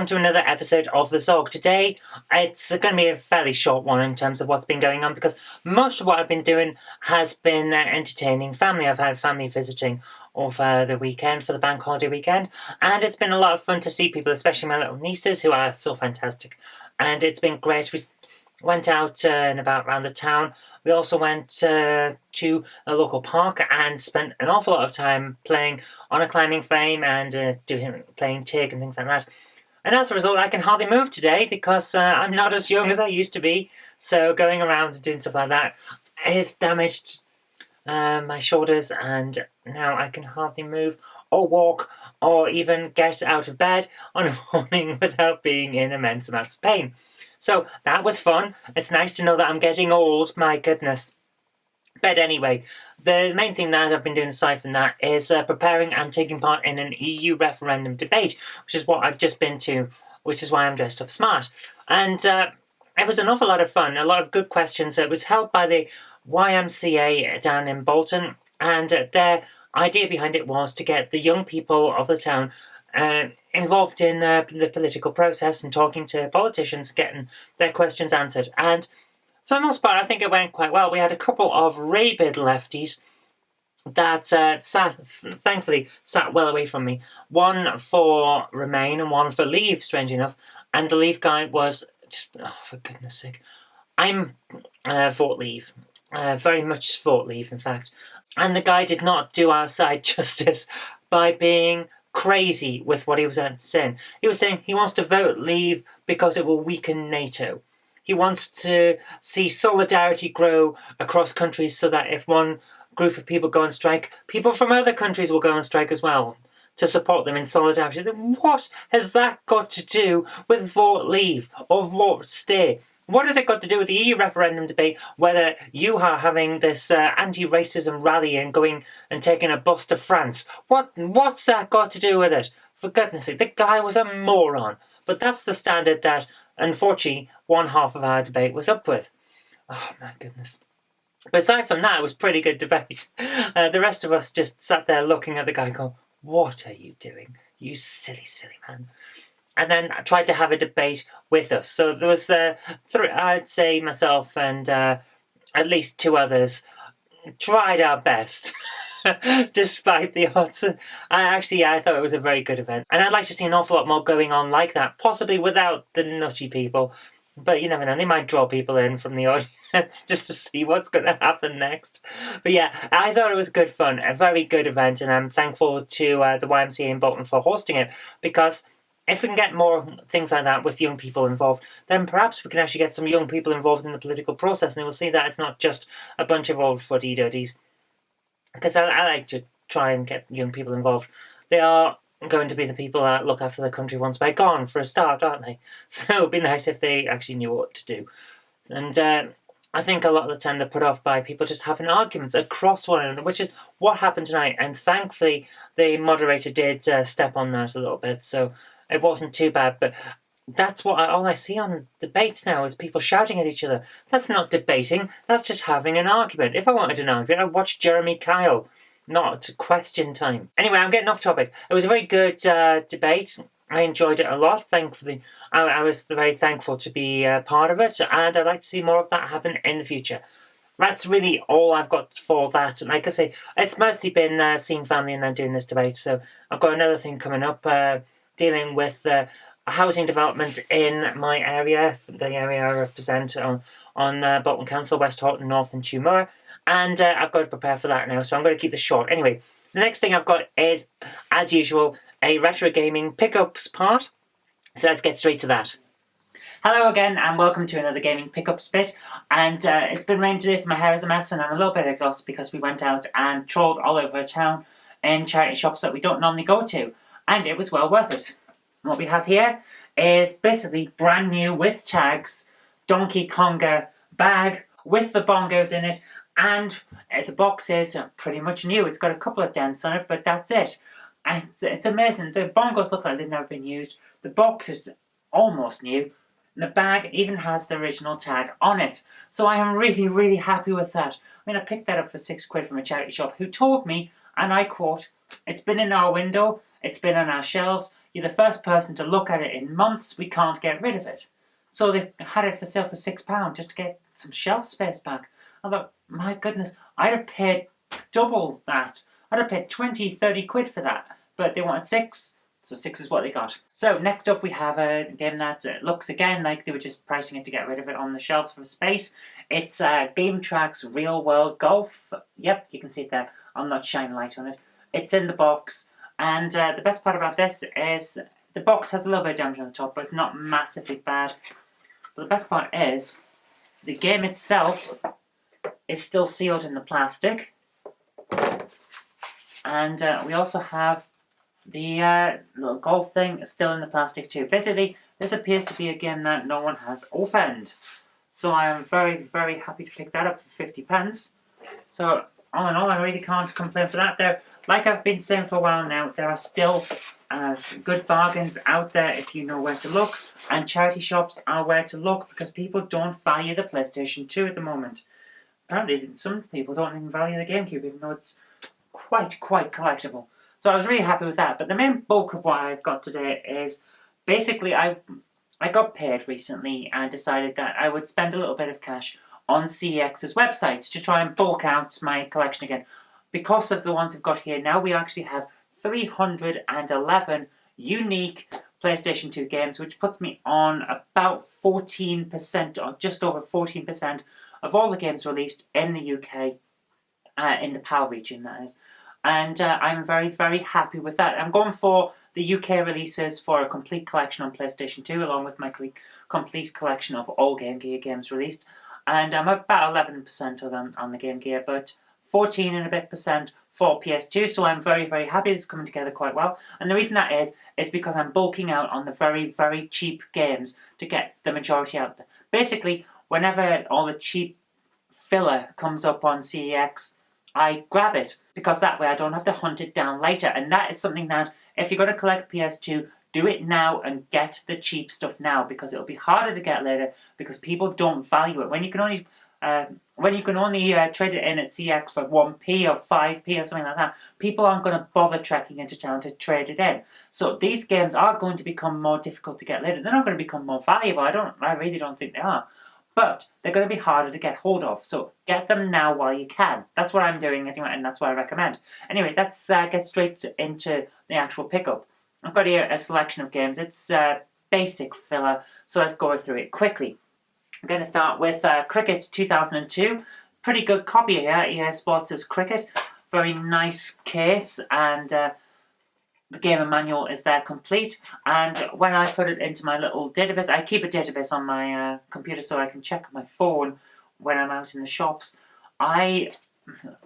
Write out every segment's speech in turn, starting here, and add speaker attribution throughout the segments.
Speaker 1: to another episode of The Zog. Today, it's going to be a fairly short one in terms of what's been going on, because most of what I've been doing has been entertaining family. I've had family visiting over the weekend, for the bank holiday weekend, and it's been a lot of fun to see people, especially my little nieces, who are so fantastic. And it's been great. We went out and about around the town. We also went to a local park and spent an awful lot of time playing on a climbing frame and playing TIG and things like that. And as a result, I can hardly move today because I'm not as young as I used to be. So going around and doing stuff like that has damaged my shoulders, and now I can hardly move or walk or even get out of bed on a morning without being in immense amounts of pain. So that was fun. It's nice to know that I'm getting old, my goodness. But anyway, the main thing that I've been doing aside from that is preparing and taking part in an EU referendum debate, which is what I've just been to, which is why I'm dressed up smart. And it was an awful lot of fun, a lot of good questions. It was held by the YMCA down in Bolton, and their idea behind it was to get the young people of the town involved in the political process and talking to politicians, getting their questions answered. And for the most part, I think it went quite well. We had a couple of rabid lefties that thankfully sat well away from me. One for Remain and one for Leave, strange enough. And the Leave guy was just, oh, for goodness sake. I'm for Leave. Very much for Leave, in fact. And the guy did not do our side justice by being crazy with what he was saying. He was saying he wants to vote Leave because it will weaken NATO. He wants to see solidarity grow across countries so that if one group of people go on strike, people from other countries will go on strike as well to support them in solidarity. What has that got to do with vote Leave or vote Stay? What has it got to do with the EU referendum debate, whether you are having this anti-racism rally and going and taking a bus to France? What's that got to do with it? For goodness sake, the guy was a moron. But that's the standard that, unfortunately, one half of our debate was up with. Oh, my goodness. But aside from that, it was pretty good debate. The rest of us just sat there looking at the guy going, what are you doing? You silly, silly man. And then I tried to have a debate with us. So there was I'd say myself and at least two others tried our best, despite the odds. I thought it was a very good event. And I'd like to see an awful lot more going on like that, possibly without the nutty people. But you never know, they might draw people in from the audience just to see what's going to happen next. But yeah, I thought it was good fun, a very good event, and I'm thankful to the YMCA in Bolton for hosting it, because if we can get more things like that with young people involved, then perhaps we can actually get some young people involved in the political process, and we'll see that it's not just a bunch of old fuddy-duddies. Because I like to try and get young people involved. They are going to be the people that look after the country once we're gone, for a start, aren't they? So it would be nice if they actually knew what to do. And I think a lot of the time they're put off by people just having arguments across one another, which is what happened tonight. And thankfully, the moderator did step on that a little bit, so it wasn't too bad. But that's what all I see on debates now, is people shouting at each other. That's not debating, that's just having an argument. If I wanted an argument, I'd watch Jeremy Kyle, not question time. Anyway, I'm getting off topic. It was a very good debate. I enjoyed it a lot, thankfully. I was very thankful to be part of it, and I'd like to see more of that happen in the future. That's really all I've got for that. And like I say, it's mostly been seeing family and then doing this debate. So I've got another thing coming up, dealing with housing development in my area, the area I represent on Bolton Council, West Horton, North and Tumura. And I've got to prepare for that now, so I'm going to keep this short. Anyway, the next thing I've got is, as usual, a retro gaming pickups part. So let's get straight to that. Hello again, and welcome to another gaming pickups bit. And it's been raining today, so my hair is a mess, and I'm a little bit exhausted because we went out and trawled all over town in charity shops that we don't normally go to. And it was well worth it. And what we have here is basically brand new, with tags, Donkey Konga bag with the bongos in it. And the box is pretty much new. It's got a couple of dents on it, but that's it. And it's amazing. The bongos look like they've never been used. The box is almost new. And the bag even has the original tag on it. So I am really, really happy with that. I mean, I picked that up for £6 from a charity shop who told me, and I quote, "It's been in our window, it's been on our shelves, you're the first person to look at it in months, we can't get rid of it. So they had it for sale for £6 just to get some shelf space back. I thought, my goodness, I'd have paid double that. I'd have paid 20, 30 quid for that. But they wanted 6, so 6 is what they got. So next up we have a game that looks again like they were just pricing it to get rid of it on the shelf for space. It's Game Track's Real World Golf. Yep, you can see it there. I'll not shine light on it. It's in the box, and the best part about this is the box has a little bit of damage on the top, but it's not massively bad. But the best part is the game itself is still sealed in the plastic, and we also have the little golf thing still in the plastic too. Basically, this appears to be a game that no one has opened. So I am very, very happy to pick that up for 50p. So all in all, I really can't complain for that. There, like I've been saying for a while now, there are still good bargains out there if you know where to look, and charity shops are where to look because people don't value the PlayStation 2 at the moment. Apparently, some people don't even value the GameCube, even though it's quite collectible. So I was really happy with that. But the main bulk of what I've got today is basically I got paid recently and decided that I would spend a little bit of cash on CEX's website to try and bulk out my collection again. Because of the ones I've got here now, we actually have 311 unique PlayStation 2 games, which puts me on about 14%, or just over 14% of all the games released in the UK, in the PAL region, that is. And I'm very, very happy with that. I'm going for the UK releases for a complete collection on PlayStation 2, along with my complete collection of all Game Gear games released. And I'm about 11% of them on the Game Gear, but 14 and a bit percent for PS2. So I'm very, very happy. It's coming together quite well. And the reason that is because I'm bulking out on the very, very cheap games to get the majority out there. Basically, whenever all the cheap filler comes up on CEX, I grab it, because that way I don't have to hunt it down later. And that is something that, if you're going to collect PS2, do it now and get the cheap stuff now, because it'll be harder to get later because people don't value it. When you can only trade it in at CX for 1p or 5p or something like that, people aren't going to bother trekking into town to trade it in. So these games are going to become more difficult to get later. They're not going to become more valuable. I really don't think they are. But they're going to be harder to get hold of. So get them now while you can. That's what I'm doing anyway, and that's what I recommend. Anyway, let's get straight into the actual pickup. I've got here a selection of games. It's basic filler, so let's go through it quickly. I'm going to start with Cricket 2002. Pretty good copy here, EA Sports' Cricket. Very nice case, and the game and manual is there complete. And when I put it into my little database, I keep a database on my computer so I can check my phone when I'm out in the shops. I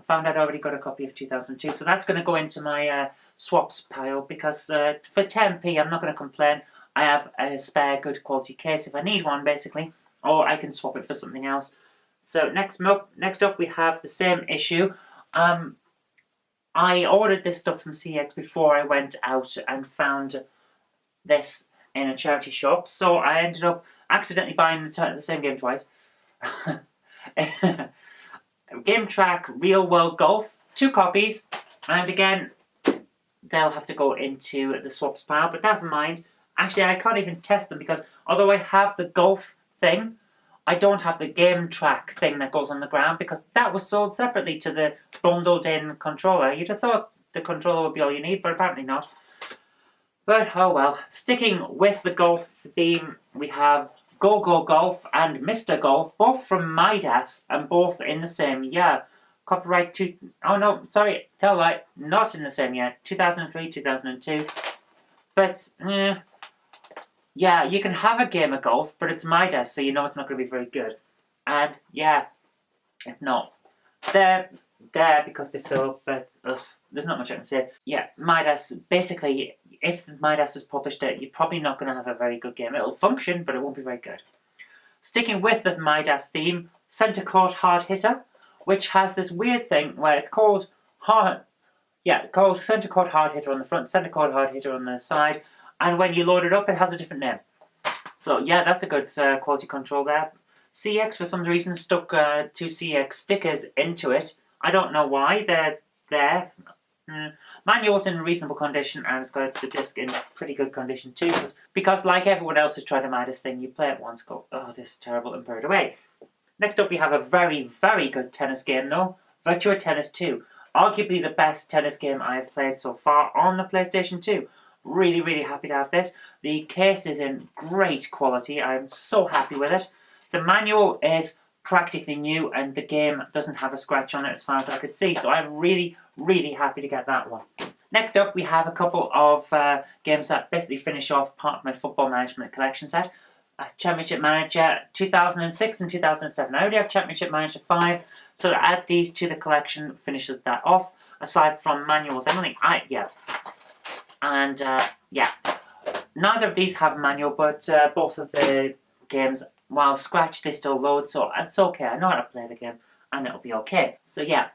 Speaker 1: found I'd already got a copy of 2002, so that's going to go into my swaps pile, because for 10p I'm not going to complain. I have a spare good quality case if I need one, basically, or I can swap it for something else. So next up we have the same issue. I ordered this stuff from CX before I went out and found this in a charity shop, so I ended up accidentally buying the same game twice. Game Track Real World Golf, 2 copies, and again, they'll have to go into the swaps pile, but never mind. Actually, I can't even test them, because although I have the golf thing, I don't have the Game Track thing that goes on the ground, because that was sold separately to the bundled in controller. You'd have thought the controller would be all you need, but apparently not. But oh well. Sticking with the golf theme, we have Go Go Golf and Mr. Golf, both from Midas and both in the same year. Copyright oh no, sorry, tell a lie, not in the same year, 2003, 2002. But, yeah, you can have a game of golf, but it's Midas, so you know it's not going to be very good. And, yeah, if not, they're there because they fill up, but there's not much I can say. Yeah, Midas, basically, if Midas has published it, you're probably not going to have a very good game. It'll function, but it won't be very good. Sticking with the Midas theme, Centre Court Hard Hitter, which has this weird thing where it's called called Centre Court Hard Hitter on the front, Centre Court Hard Hitter on the side, and when you load it up, it has a different name. So yeah, that's a good quality control there. CX, for some reason, stuck 2 CX stickers into it. I don't know why they're there. Manual's in reasonable condition, and it's got the disc in pretty good condition too, because like everyone else who's tried to buy this thing, you play it once, go, oh, this is terrible, and throw it away. Next up, we have a very, very good tennis game though, Virtua Tennis 2. Arguably the best tennis game I have played so far on the PlayStation 2. Really, really happy to have this. The case is in great quality. I'm so happy with it. The manual is practically new, and the game doesn't have a scratch on it as far as I could see. So I'm really, really happy to get that one. Next up, we have a couple of games that basically finish off part of my Football Management collection set. Championship Manager 2006 and 2007. I already have Championship Manager 5, so to add these to the collection finishes that off. Aside from manuals, neither of these have a manual, but both of the games, while scratched, they still load, so it's okay. I know how to play the game, and it'll be okay. So yeah,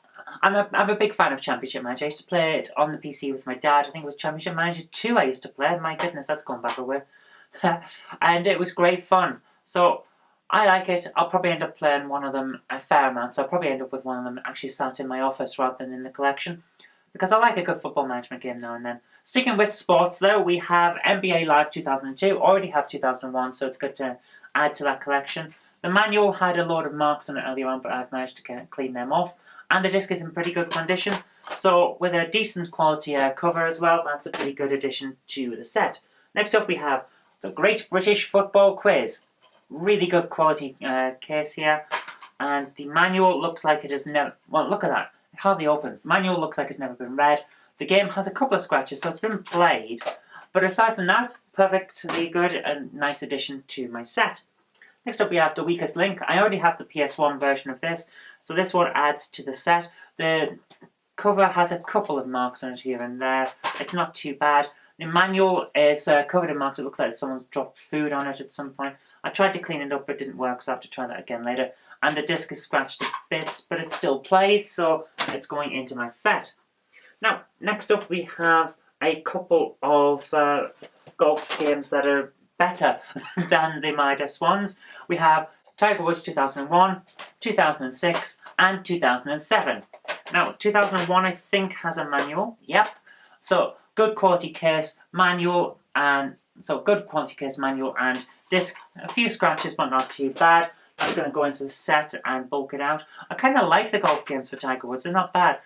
Speaker 1: I'm a big fan of Championship Manager. I used to play it on the PC with my dad. I think it was Championship Manager 2 I used to play. My goodness, that's gone back a way. And it was great fun. So I like it. I'll probably end up playing one of them a fair amount, so I'll probably end up with one of them actually sat in my office rather than in the collection, because I like a good football management game now and then. Sticking with sports though, we have NBA Live 2002, already have 2001, so it's good to add to that collection. The manual had a load of marks on it earlier on, but I've managed to clean them off. And the disc is in pretty good condition, so with a decent quality cover as well, that's a pretty good addition to the set. Next up we have the Great British Football Quiz. Really good quality case here. And the manual looks like it has never... Well, look at that. It hardly opens. The manual looks like it's never been read. The game has a couple of scratches, so it's been played. But aside from that, perfectly good and nice addition to my set. Next up we have The Weakest Link. I already have the PS1 version of this, so this one adds to the set. The cover has a couple of marks on it here and there. It's not too bad. The manual is covered in marks. It looks like someone's dropped food on it at some point. I tried to clean it up, but it didn't work, so I have to try that again later. And the disc is scratched to bits, but it still plays, so it's going into my set. Now, next up we have a couple of golf games that are better than the Midas ones. We have Tiger Woods 2001, 2006, and 2007. Now, 2001 I think has a manual. Yep. So, good quality case, manual, and disc. A few scratches, but not too bad. I'm going to go into the set and bulk it out. I kind of like the golf games for Tiger Woods. They're not bad.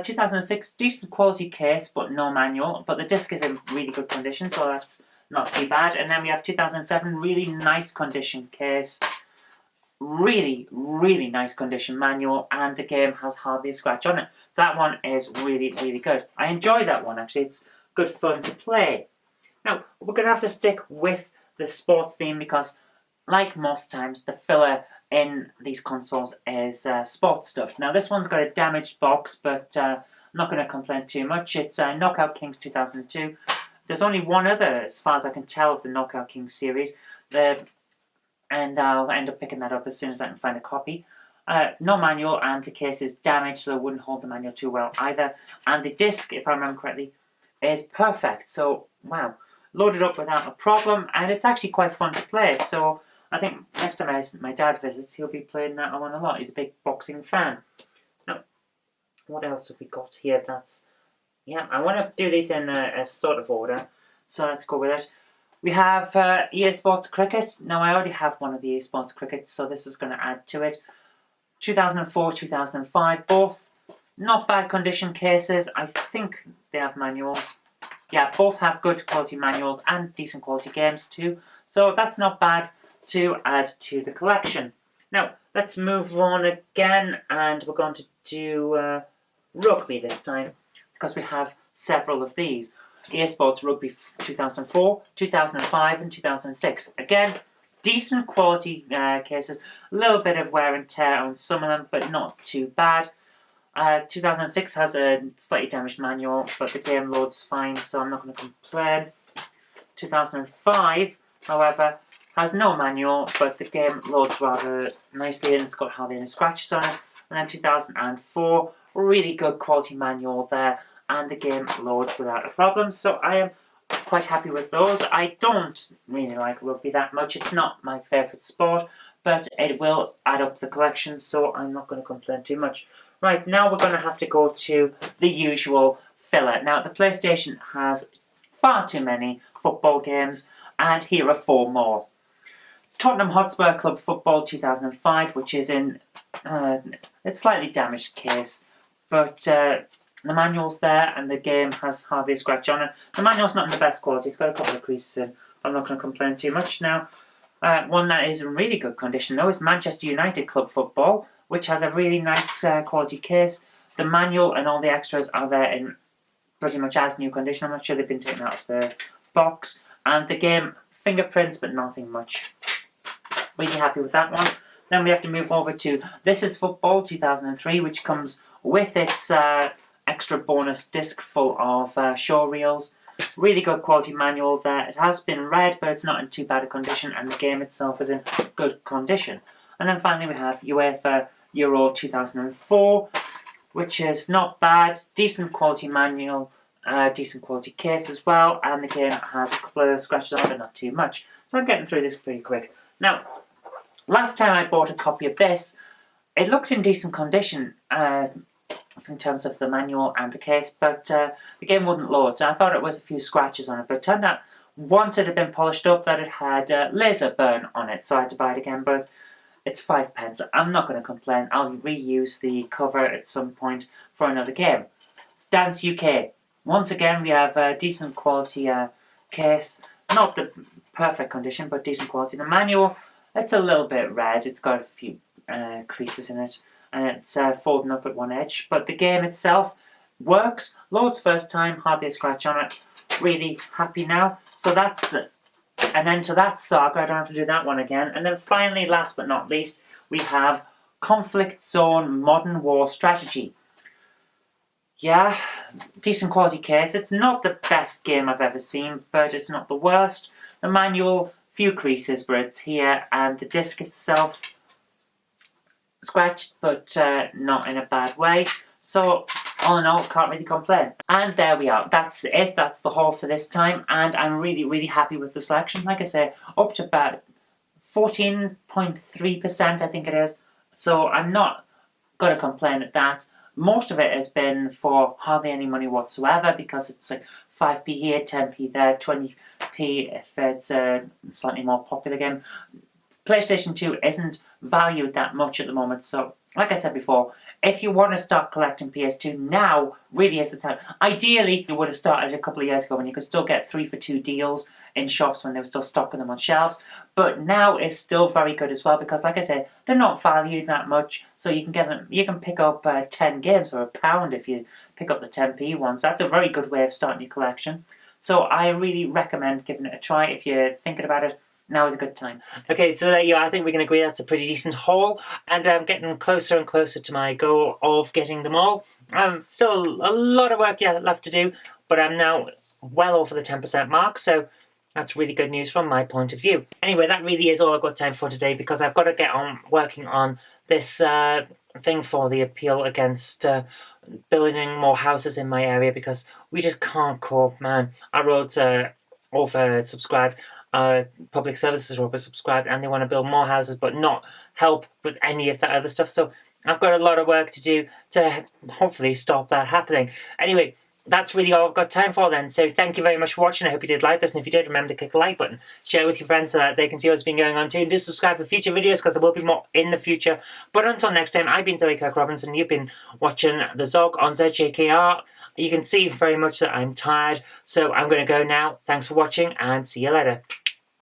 Speaker 1: 2006, decent quality case, but no manual. But the disc is in really good condition, so that's not too bad. And then we have 2007, really nice condition case. Really, really nice condition manual, and the game has hardly a scratch on it. So that one is really, really good. I enjoy that one, actually. It's good fun to play. Now, we're going to have to stick with the sports theme because, like most times, the filler in these consoles is sports stuff. Now, this one's got a damaged box, but I'm not going to complain too much. It's Knockout Kings 2002. There's only one other, as far as I can tell, of the Knockout Kings series. And I'll end up picking that up as soon as I can find a copy. No manual, and the case is damaged, so it wouldn't hold the manual too well either. And the disc, if I remember correctly, is perfect. So, wow. Loaded up without a problem, and it's actually quite fun to play. So, I think next time my dad visits, he'll be playing that one a lot. He's a big boxing fan. Now, what else have we got here? Yeah, I want to do these in a sort of order. So, let's go with it. We have EA Sports Cricket. Now, I already have one of the EA Sports Crickets, so this is going to add to it. 2004, 2005, both not bad condition cases. I think they have manuals. Yeah, both have good quality manuals and decent quality games too. So that's not bad to add to the collection. Now, let's move on again, and we're going to do rugby this time, because we have several of these. EA Sports Rugby 2004, 2005 and 2006. Again, decent quality cases. A little bit of wear and tear on some of them, but not too bad. 2006 has a slightly damaged manual, but the game loads fine, so I'm not going to complain. 2005, however, has no manual, but the game loads rather nicely, and it's got hardly any scratches on it. And then 2004, really good quality manual there, and the game loads without a problem, so I am quite happy with those. I don't really like rugby that much. It's not my favourite sport, but it will add up to the collection, so I'm not going to complain too much. Right, now we're going to have to go to the usual filler. Now, the PlayStation has far too many football games, and here are 4 more. Tottenham Hotspur Club Football 2005, which is in it's slightly damaged case, but the manual's there and the game has hardly a scratch on it. The manual's not in the best quality, it's got a couple of creases in. I'm not going to complain too much now. One that is in really good condition though is Manchester United Club Football, which has a really nice quality case. The manual and all the extras are there in pretty much as new condition. I'm not sure they've been taken out of the box. And the game, fingerprints, but nothing much. Really happy with that one. Then we have to move over to This Is Football 2003, which comes with its extra bonus disc full of show reels. Really good quality manual there. It has been read, but it's not in too bad a condition, and the game itself is in good condition. And then finally we have UEFA Euro 2004, which is not bad. Decent quality manual, decent quality case as well, and the game has a couple of scratches on it, but not too much. So I'm getting through this pretty quick. Now, last time I bought a copy of this, it looked in decent condition in terms of the manual and the case, but the game wouldn't load, so I thought it was a few scratches on it, but it turned out once it had been polished up that it had laser burn on it, so I had to buy it again, but it's 5p. I'm not going to complain. I'll reuse the cover at some point for another game. It's Dance UK. Once again, we have a decent quality case. Not the perfect condition, but decent quality. The manual, it's a little bit red. It's got a few creases in it, and it's folding up at one edge. But the game itself works. Loads first time, hardly a scratch on it. Really happy now. So that's an end to that saga. I don't have to do that one again. And then finally, last but not least, we have Conflict Zone Modern War Strategy. Yeah, decent quality case. It's not the best game I've ever seen, but it's not the worst. The manual, few creases, but it's here, and the disc itself scratched, but not in a bad way. So all in all, can't really complain. And there we are. That's it. That's the haul for this time, and I'm really, really happy with the selection. Like I say, up to about 14.3%, I think it is. So I'm not going to complain at that. Most of it has been for hardly any money whatsoever, because it's like 5p here, 10p there, 20p if it's a slightly more popular game. PlayStation 2 isn't valued that much at the moment, so like I said before, if you want to start collecting PS2, now really is the time. Ideally, you would have started a couple of years ago when you could still get 3 for 2 deals in shops when they were still stocking them on shelves. But now is still very good as well, because like I said, they're not valued that much, so you can get them. You can pick up 10 games for £1 if you pick up the 10p ones. That's a very good way of starting your collection. So I really recommend giving it a try if you're thinking about it. Now is a good time. Okay, so there you are. I think we can agree that's a pretty decent haul, and I'm getting closer and closer to my goal of getting them all. Still a lot of work left to do, but I'm now well over the 10% mark, so that's really good news from my point of view. Anyway, that really is all I've got time for today, because I've got to get on working on this thing for the appeal against building more houses in my area, because we just can't cope, man. Our roads are oversubscribed. Public services are oversubscribed, and they want to build more houses but not help with any of that other stuff. So I've got a lot of work to do to hopefully stop that happening. Anyway, that's really all I've got time for then. So thank you very much for watching. I hope you did like this, and if you did, remember to click the like button. Share with your friends so that they can see what's been going on too. And do subscribe for future videos, because there will be more in the future. But until next time, I've been Zoe Kirk-Robinson. You've been watching The Zog on ZJKR. You can see very much that I'm tired, so I'm going to go now. Thanks for watching, and see you later.